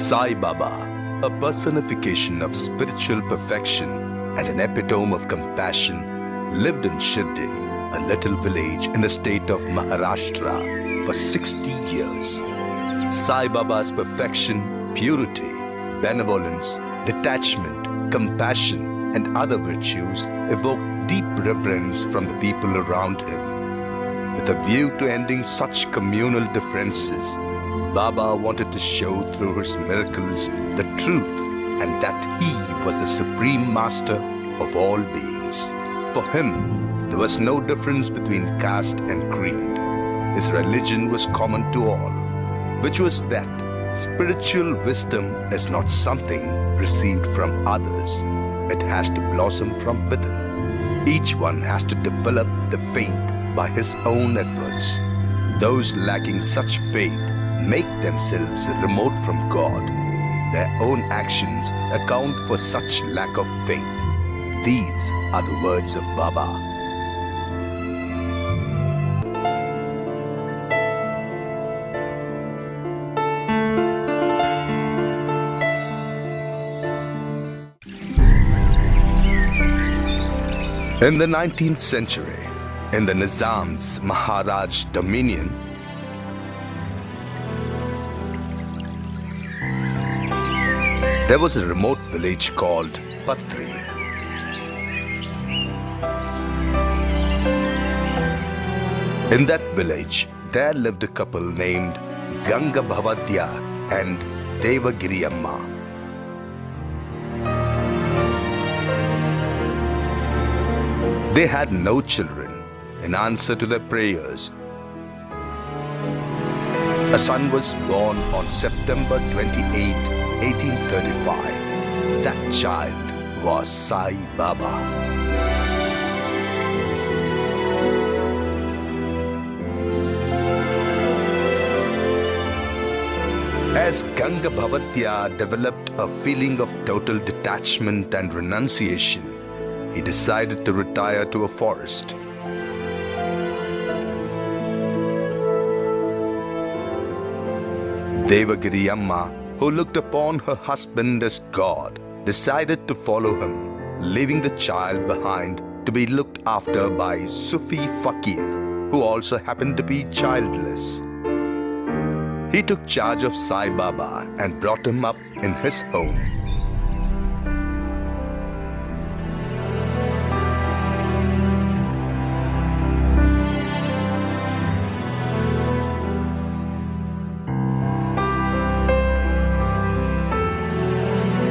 Sai Baba, a personification of spiritual perfection and an epitome of compassion, lived in Shirdi, a little village in the state of Maharashtra, for 60 years. Sai Baba's perfection, purity, benevolence, detachment, compassion, and other virtues evoked deep reverence from the people around him. With a view to ending such communal differences, Baba wanted to show through his miracles the truth and that he was the supreme master of all beings. For him, there was no difference between caste and creed. His religion was common to all, which was that spiritual wisdom is not something received from others. It has to blossom from within. Each one has to develop the faith by his own efforts. Those lacking such faith make themselves remote from God. Their own actions account for such lack of faith. These are the words of Baba. In the 19th century, in the Nizam's Maharaj dominion, there was a remote village called Patri. In that village, there lived a couple named Ganga Bhavadya and Devagiri Amma. They had no children. In answer to their prayers, a son was born on September 28, 1835. That child was Sai Baba. As Ganga Bhavatya developed a feeling of total detachment and renunciation, he decided to retire to a forest. Devagiri Amma, who looked upon her husband as God, decided to follow him, leaving the child behind to be looked after by Sufi Fakir, who also happened to be childless. He took charge of Sai Baba and brought him up in his home.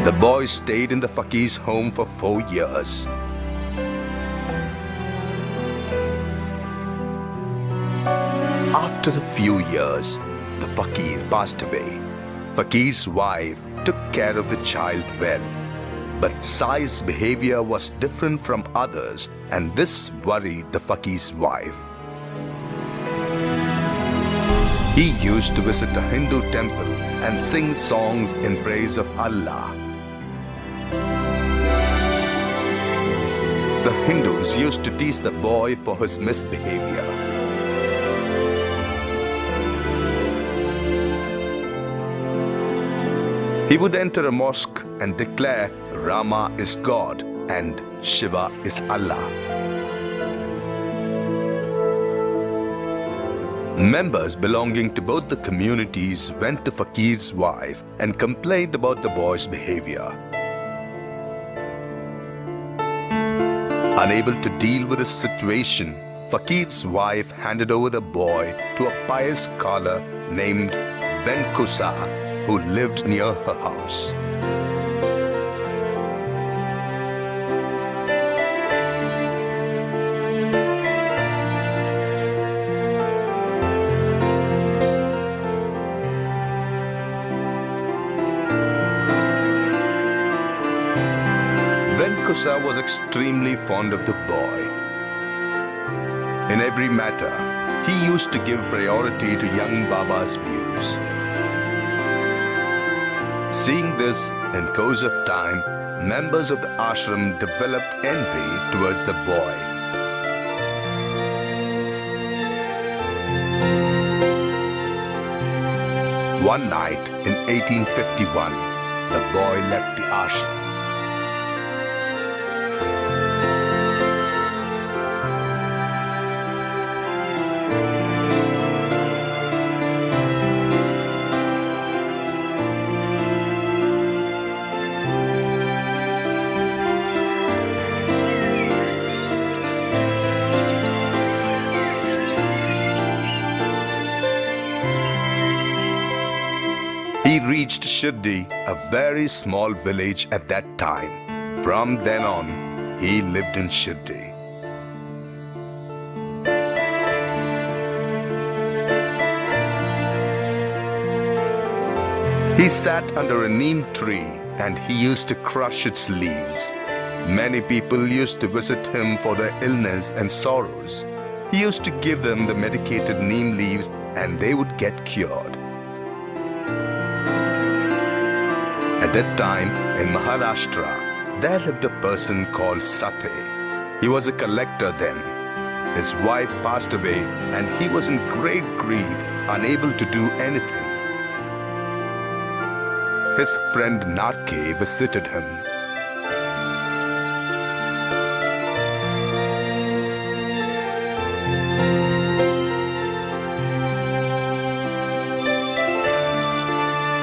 The boy stayed in the Fakir's home for 4 years. After a few years, the Fakir passed away. Fakir's wife took care of the child well. But Sai's behavior was different from others, and this worried the Fakir's wife. He used to visit a Hindu temple and sing songs in praise of Allah. The Hindus used to tease the boy for his misbehavior. He would enter a mosque and declare Rama is God and Shiva is Allah. Members belonging to both the communities went to Fakir's wife and complained about the boy's behavior. Unable to deal with the situation, Fakir's wife handed over the boy to a pious scholar named Venkusa, who lived near her house. Venkusa was extremely fond of the boy. In every matter, he used to give priority to young Baba's views. Seeing this, in course of time, members of the ashram developed envy towards the boy. One night in 1851, the boy left the ashram. He reached Shirdi, a very small village at that time. From then on, he lived in Shirdi. He sat under a neem tree and he used to crush its leaves. Many people used to visit him for their illness and sorrows. He used to give them the medicated neem leaves and they would get cured. At that time, in Maharashtra, there lived a person called Sate. He was a collector then. His wife passed away and he was in great grief, unable to do anything. His friend Narke visited him.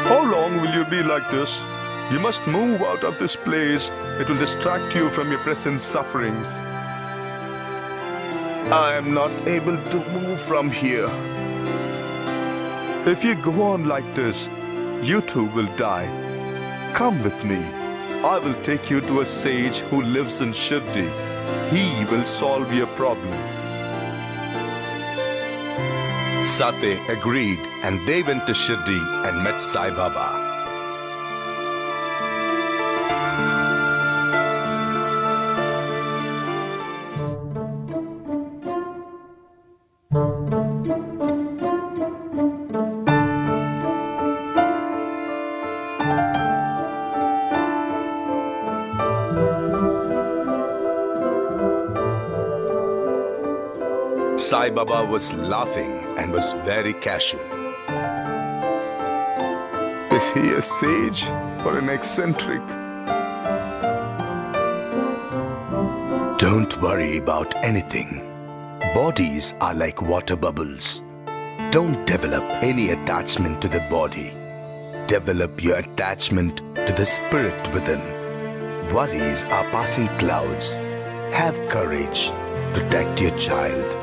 How long will you be like this? You must move out of this place. It will distract you from your present sufferings. I am not able to move from here. If you go on like this, you too will die. Come with me. I will take you to a sage who lives in Shirdi. He will solve your problem. Sate agreed and they went to Shirdi and met Sai Baba. Sai Baba was laughing and was very casual. Is he a sage or an eccentric? Don't worry about anything. Bodies are like water bubbles. Don't develop any attachment to the body. Develop your attachment to the spirit within. Worries are passing clouds. Have courage. Protect your child.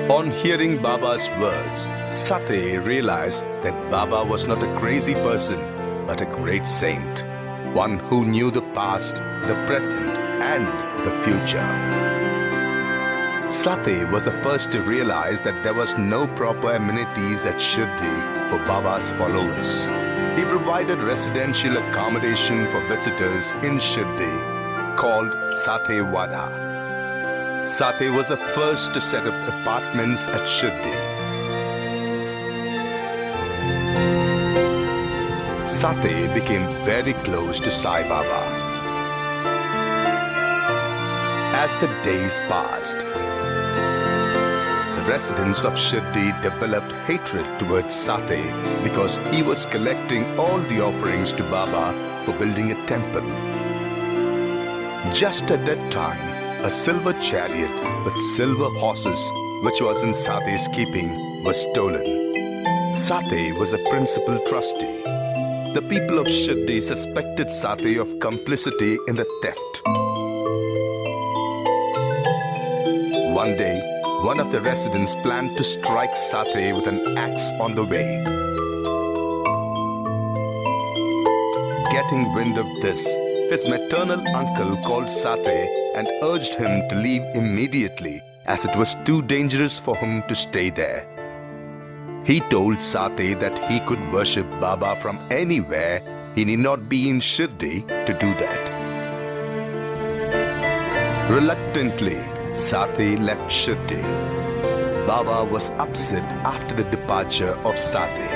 On hearing Baba's words, Sate realized that Baba was not a crazy person, but a great saint, one who knew the past, the present, and the future. Sate was the first to realize that there was no proper amenities at Shirdi for Baba's followers. He provided residential accommodation for visitors in Shirdi, called Sate Wada. Sate was the first to set up apartments at Shirdi. Sate became very close to Sai Baba. As the days passed, the residents of Shirdi developed hatred towards Sate because he was collecting all the offerings to Baba for building a temple. Just at that time, a silver chariot with silver horses, which was in Sate's keeping, was stolen. Sate was the principal trustee. The people of Shirdi suspected Sate of complicity in the theft. One day, one of the residents planned to strike Sate with an axe on the way. Getting wind of this, his maternal uncle called Sate and urged him to leave immediately as it was too dangerous for him to stay there. He told Sate that he could worship Baba from anywhere. He need not be in Shirdi to do that. Reluctantly, Sate left Shirdi. Baba was upset after the departure of Sate.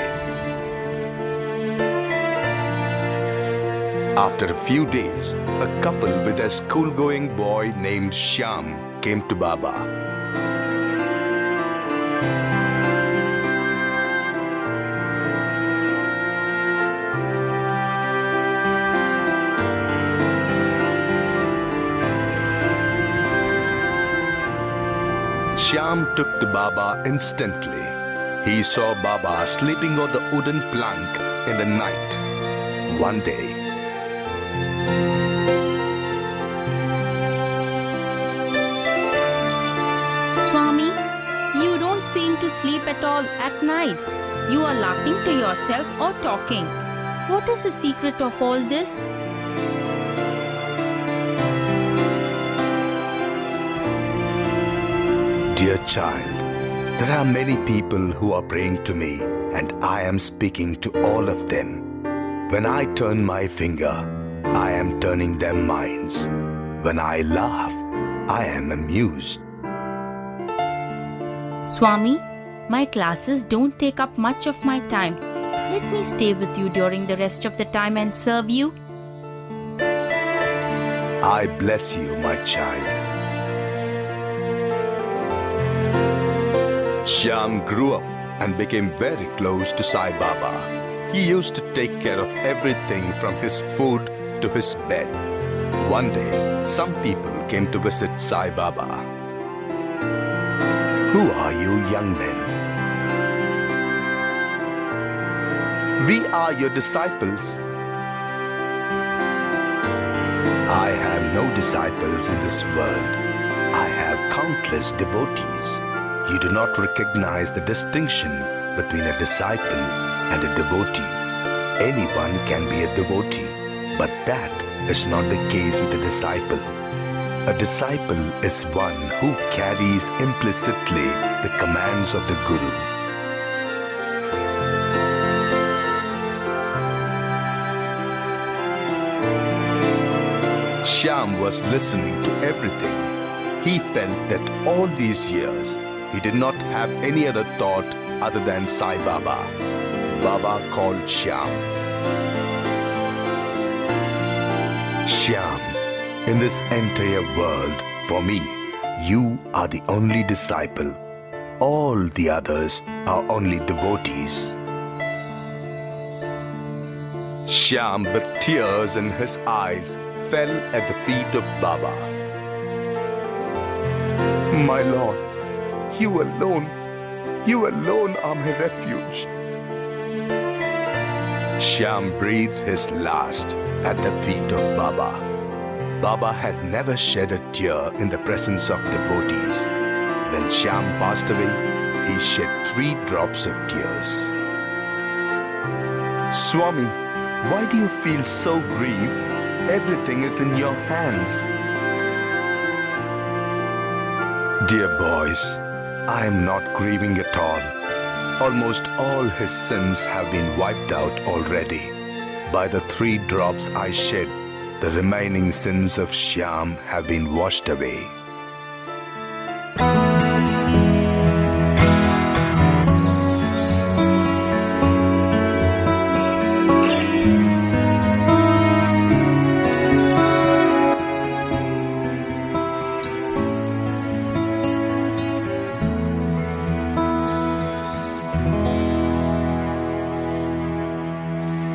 After a few days, a couple with a school-going boy named Shyam came to Baba. Shyam took to Baba instantly. He saw Baba sleeping on the wooden plank in the night. One day, Swami, you don't seem to sleep at all at nights. You are laughing to yourself or talking. What is the secret of all this? dear child, there are many people who are praying to me, and I am speaking to all of them. When I turn my finger, I am turning their minds. When I laugh, I am amused. Swami, my classes don't take up much of my time. Let me stay with you during the rest of the time and serve you. I bless you, my child. Shyam grew up and became very close to Sai Baba. He used to take care of everything from his food to his bed. One day, some people came to visit Sai Baba. Who are you, young men? We are your disciples. I have no disciples in this world. I have countless devotees. You do not recognize the distinction between a disciple and a devotee. Anyone can be a devotee, but that is not the case with a disciple. A disciple is one who carries implicitly the commands of the Guru. Shyam was listening to everything. He felt that all these years he did not have any other thought other than Sai Baba. Baba called Shyam. Shyam, in this entire world, for me, you are the only disciple. All the others are only devotees. Shyam, with tears in his eyes, fell at the feet of Baba. My Lord, you alone are my refuge. Shyam breathed his last at the feet of Baba. Baba had never shed a tear in the presence of devotees. When Shyam passed away, he shed 3 drops of tears. Swami, why do you feel so grieved? Everything is in your hands. Dear boys, I am not grieving at all. Almost all his sins have been wiped out already. By the 3 drops I shed, the remaining sins of Shyam have been washed away.